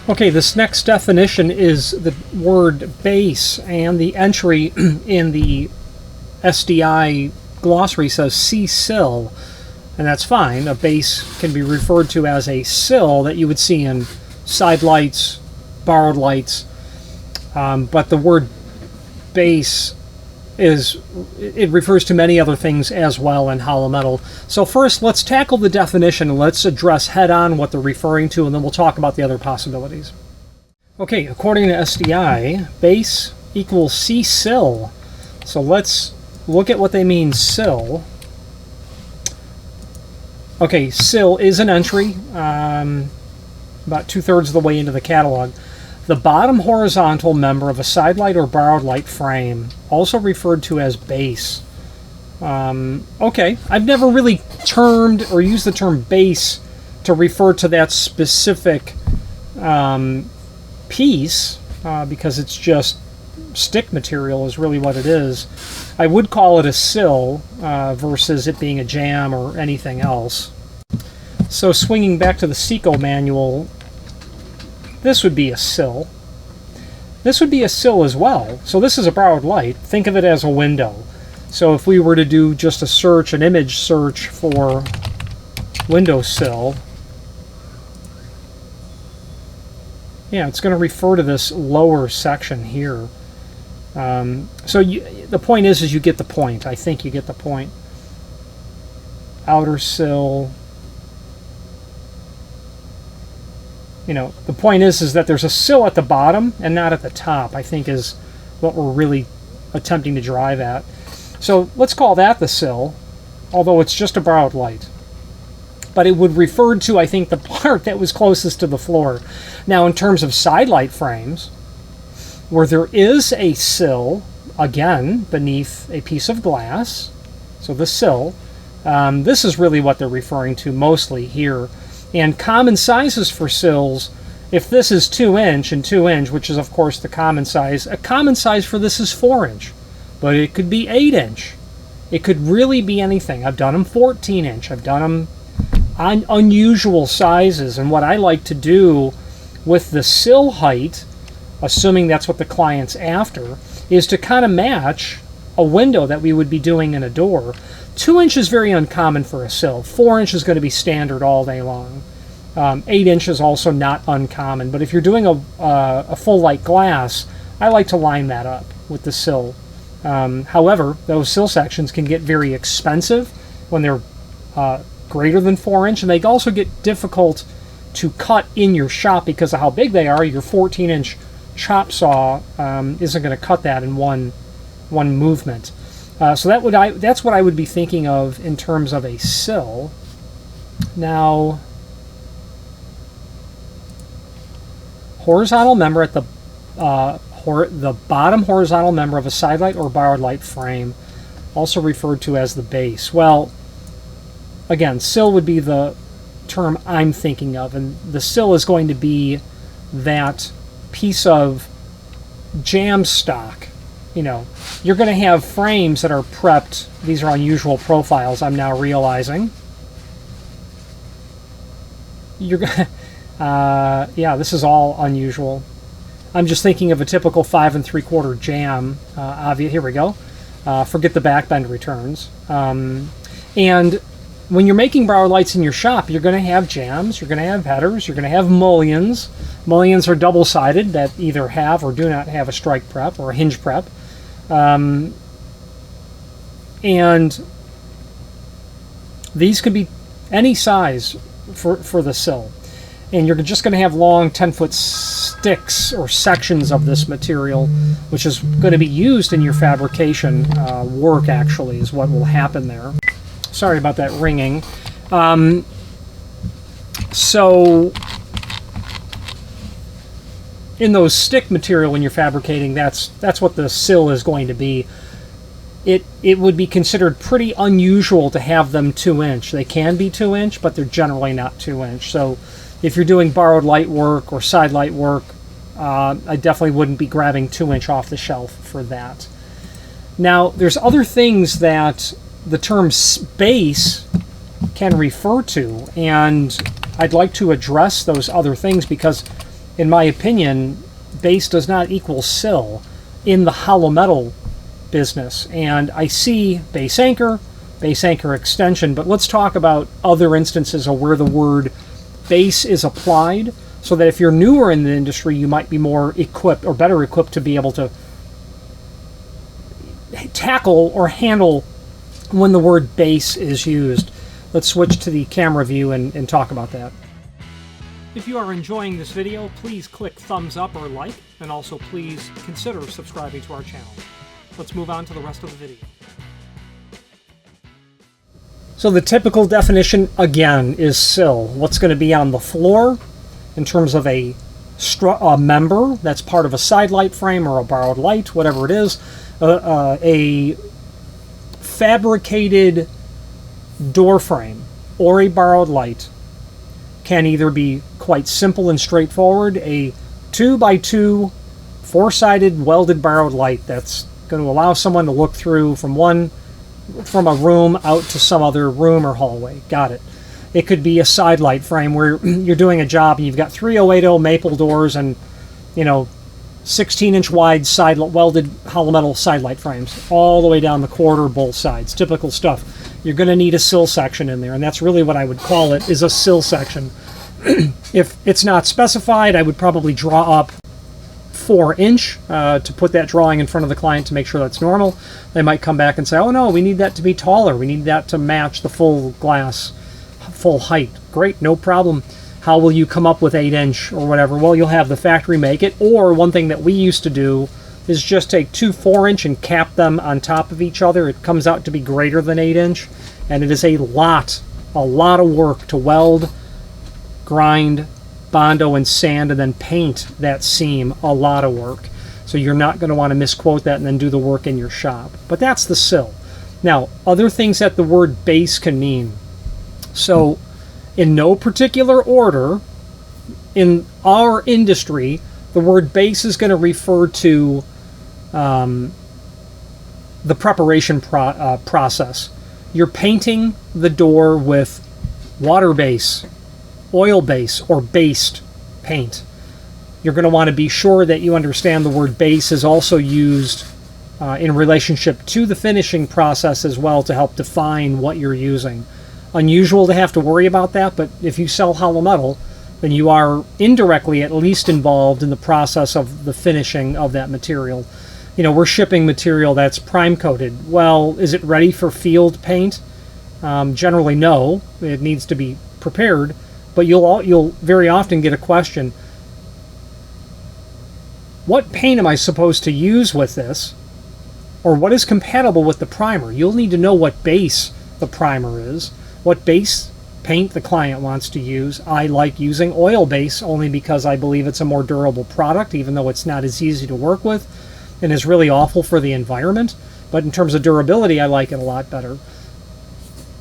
Okay, this next definition is the word base, and the entry in the SDI glossary says see sill, and that's fine. A base can be referred to as a sill that you would see in side lights, borrowed lights, but the word base it refers to many other things as well in hollow metal. So first, let's tackle the definition and let's address head-on what they're referring to, and then we'll talk about the other possibilities. Okay, according to SDI, base equals C sill. So let's look at what they mean, sill. Okay, sill is an entry, about 2/3 of the way into the catalog. The bottom horizontal member of a side light or borrowed light frame, also referred to as base. Okay, I've never really termed or used the term base to refer to that specific piece because it's just stick material is really what it is. I would call it a sill versus it being a jam or anything else. So swinging back to the Seco manual, this would be a sill. This would be a sill as well. So this is a borrowed light. Think of it as a window. So if we were to do just a search, an image search for windowsill, yeah, it's going to refer to this lower section here. So the point is you get the point. I think you get the point. Outer sill. You know, the point is that there's a sill at the bottom and not at the top, I think is what we're really attempting to drive at. So let's call that the sill, although it's just a borrowed light. But it would refer to, I think, the part that was closest to the floor. Now, in terms of side light frames, where there is a sill, again, beneath a piece of glass, so the sill, this is really what they're referring to mostly here. And common sizes for sills, if this is 2" and 2", which is of course the common size, a common size for this is 4". But it could be 8". It could really be anything. I've done them 14". I've done them on unusual sizes. And what I like to do with the sill height, assuming that's what the client's after, is to kind of match a window that we would be doing in a door. 2" is very uncommon for a sill. 4" is going to be standard all day long. 8" is also not uncommon. But if you're doing a full light glass, I like to line that up with the sill. However, those sill sections can get very expensive when they're greater than 4", and they also get difficult to cut in your shop because of how big they are. Your 14" chop saw isn't going to cut that in one movement. So that's what I would be thinking of in terms of a sill. Now, horizontal member at the bottom horizontal member of a side light or borrowed light frame, also referred to as the base. Well, again, sill would be the term I'm thinking of, and the sill is going to be that piece of jam stock. You know, you're going to have frames that are prepped. These are unusual profiles, I'm now realizing. You're going yeah, this is all unusual. I'm just thinking of a typical 5 3/4 jam. Here we go. Forget the back bend returns. And when you're making borrowed lights in your shop, you're going to have jams, you're going to have headers, you're going to have mullions. Mullions are double-sided that either have or do not have a strike prep or a hinge prep. And these could be any size for the sill. And you're just going to have long 10-foot sticks or sections of this material, which is going to be used in your fabrication work, actually, is what will happen there. Sorry about that ringing. So in those stick material when you're fabricating, that's what the sill is going to be. It would be considered pretty unusual to have them 2". They can be 2", but they're generally not 2". So if you're doing borrowed light work or side light work, I definitely wouldn't be grabbing 2" off the shelf for that. Now, there's other things that the term base can refer to, and I'd like to address those other things because in my opinion, base does not equal sill in the hollow metal business. And I see base anchor extension, but let's talk about other instances of where the word base is applied, so that if you're newer in the industry, you might be more equipped or better equipped to be able to tackle or handle when the word base is used. Let's switch to the camera view and talk about that. If you are enjoying this video, please click thumbs up or like, and also please consider subscribing to our channel. Let's move on to the rest of the video. So the typical definition, again, is sill. What's going to be on the floor in terms of a member that's part of a side light frame or a borrowed light, whatever it is, a fabricated door frame or a borrowed light can either be quite simple and straightforward, a 2x2 four-sided welded borrowed light that's going to allow someone to look through from a room out to some other room or hallway. Got it. It could be a side light frame where you're doing a job and you've got 3080 maple doors and 16-inch wide welded hollow metal side light frames all the way down the corridor, both sides. Typical stuff. You're going to need a sill section in there, and that's really what I would call it, is a sill section. If it's not specified, I would probably draw up 4-inch to put that drawing in front of the client to make sure that's normal. They might come back and say, oh no, we need that to be taller. We need that to match the full glass, full height. Great, no problem. How will you come up with 8-inch or whatever? Well, you'll have the factory make it, or one thing that we used to do is just take 2 4-inch and cap them on top of each other. It comes out to be greater than 8-inch, and it is a lot of work to weld, grind, bondo, and sand, and then paint that seam. A lot of work. So you're not going to want to misquote that and then do the work in your shop. But that's the sill. Now, other things that the word base can mean. So, in no particular order, in our industry, the word base is going to refer to the preparation process. You're painting the door with water base, oil base, or based paint. You're going to want to be sure that you understand the word base is also used in relationship to the finishing process as well, to help define what you're using. Unusual to have to worry about that, but if you sell hollow metal, then you are indirectly at least involved in the process of the finishing of that material. We're shipping material that's prime coated. Well, is it ready for field paint? Generally, no. It needs to be prepared, but you'll very often get a question, what paint am I supposed to use with this? Or what is compatible with the primer? You'll need to know what base the primer is, what base paint the client wants to use. I like using oil base only because I believe it's a more durable product, even though it's not as easy to work with and is really awful for the environment. But in terms of durability, I like it a lot better.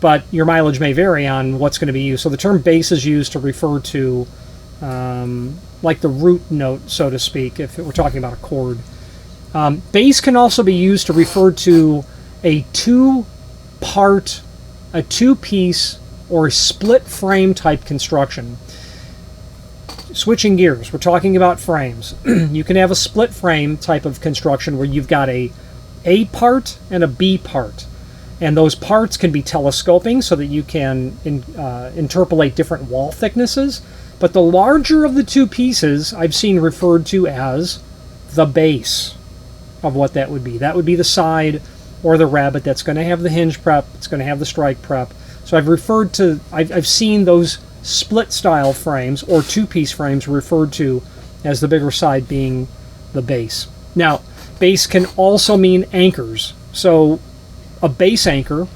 But your mileage may vary on what's going to be used. So the term base is used to refer to like the root note, so to speak, if we're talking about a chord. Base can also be used to refer to a two-piece or a split frame type construction. Switching gears, we're talking about frames. You can have a split frame type of construction where you've got a part and a B part. And those parts can be telescoping so that you can interpolate different wall thicknesses. But the larger of the two pieces I've seen referred to as the base of what that would be. That would be the side or the rabbet that's going to have the hinge prep, it's going to have the strike prep. So I've seen those split style frames or two-piece frames referred to as the bigger side being the base. Now, base can also mean anchors. So a base anchor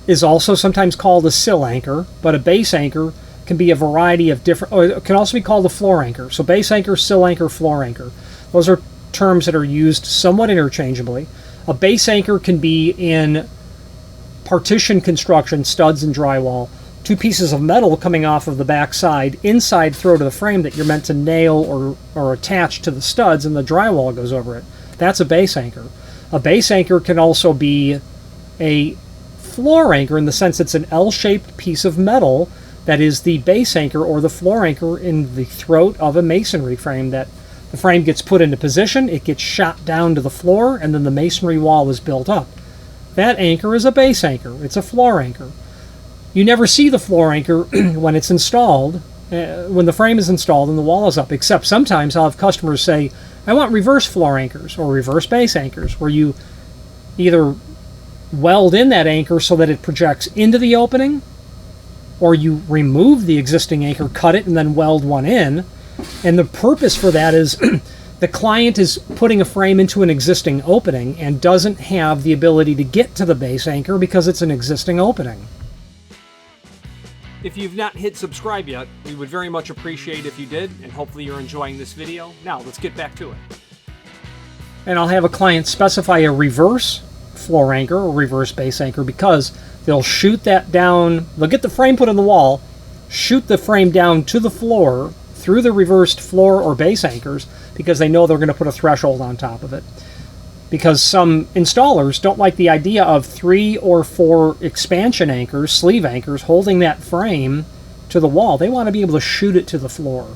is also sometimes called a sill anchor, but a base anchor can be a variety of different, or it can also be called a floor anchor. So base anchor, sill anchor, floor anchor. Those are terms that are used somewhat interchangeably. A base anchor can be in partition construction, studs and drywall. Two pieces of metal coming off of the back side, inside throw to the frame that you're meant to nail or attach to the studs, and the drywall goes over it. That's a base anchor. A base anchor can also be a floor anchor in the sense it's an L-shaped piece of metal that is the base anchor or the floor anchor in the throat of a masonry frame. That the frame gets put into position, it gets shot down to the floor, and then the masonry wall is built up. That anchor is a base anchor. It's a floor anchor. You never see the floor anchor when it's installed, when the frame is installed and the wall is up, except sometimes I'll have customers say, I want reverse floor anchors or reverse base anchors, where you either weld in that anchor so that it projects into the opening, or you remove the existing anchor, cut it, and then weld one in. And the purpose for that is the client is putting a frame into an existing opening and doesn't have the ability to get to the base anchor because it's an existing opening. If you've not hit subscribe yet, we would very much appreciate if you did, and hopefully you're enjoying this video. Now, let's get back to it. And I'll have a client specify a reverse floor anchor or reverse base anchor because they'll shoot that down. They'll get the frame put in the wall, shoot the frame down to the floor through the reversed floor or base anchors because they know they're going to put a threshold on top of it. Because some installers don't like the idea of 3 or 4 expansion anchors, sleeve anchors, holding that frame to the wall. They want to be able to shoot it to the floor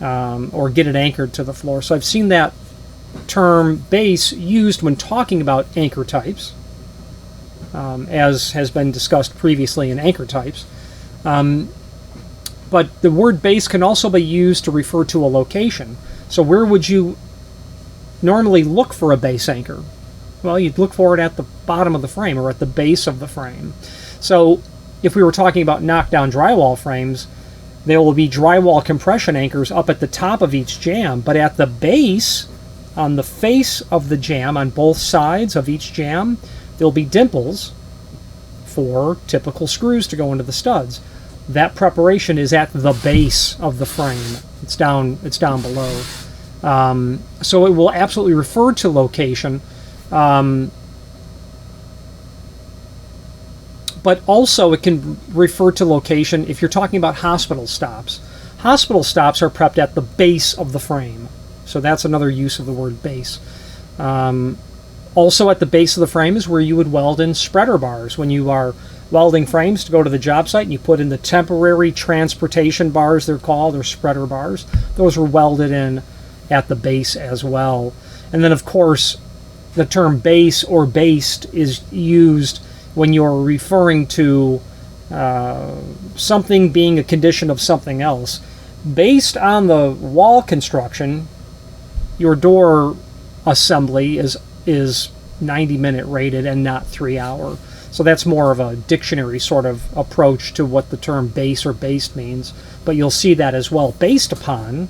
or get it anchored to the floor. So I've seen that term base used when talking about anchor types, as has been discussed previously in anchor types. But the word base can also be used to refer to a location. So where would you normally look for a base anchor? Well, you'd look for it at the bottom of the frame or at the base of the frame. So if we were talking about knockdown drywall frames, there will be drywall compression anchors up at the top of each jamb, but at the base, on the face of the jamb, on both sides of each jamb, there'll be dimples for typical screws to go into the studs. That preparation is at the base of the frame. It's down below. So it will absolutely refer to location, but also it can refer to location if you're talking about hospital stops. Hospital stops are prepped at the base of the frame, so that's another use of the word base. Also at the base of the frame is where you would weld in spreader bars. When you are welding frames to go to the job site and you put in the temporary transportation bars, they're called, or spreader bars, those are welded in at the base as well. And then of course the term base or based is used when you're referring to something being a condition of something else. Based on the wall construction, your door assembly is 90-minute rated and not 3-hour. So that's more of a dictionary sort of approach to what the term base or based means. But you'll see that as well. Based upon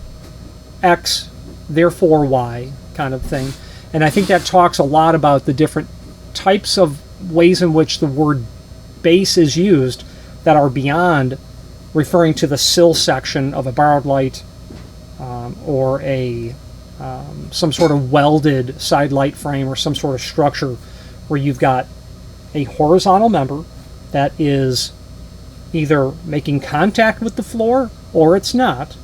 X, therefore Y kind of thing. And I think that talks a lot about the different types of ways in which the word base is used that are beyond referring to the sill section of a barred light or a some sort of welded side light frame or some sort of structure where you've got a horizontal member that is either making contact with the floor or it's not.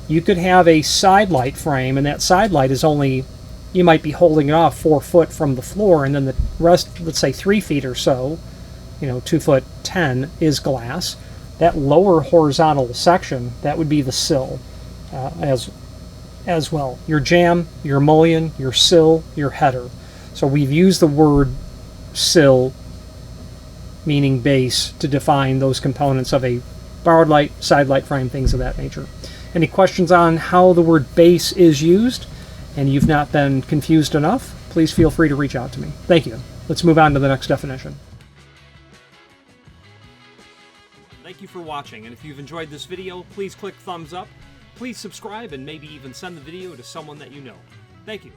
You could have a side light frame, and that side light is only, you might be holding it off 4 foot from the floor, and then the rest, let's say 3 feet or so, 2'10" is glass. That lower horizontal section, that would be the sill as well. Your jamb, your mullion, your sill, your header. So we've used the word sill, meaning base, to define those components of a barred light, side light frame, things of that nature. Any questions on how the word base is used and you've not been confused enough, please feel free to reach out to me. Thank you. Let's move on to the next definition. Thank you for watching, and if you've enjoyed this video, please click thumbs up, please subscribe, and maybe even send the video to someone that you know. Thank you.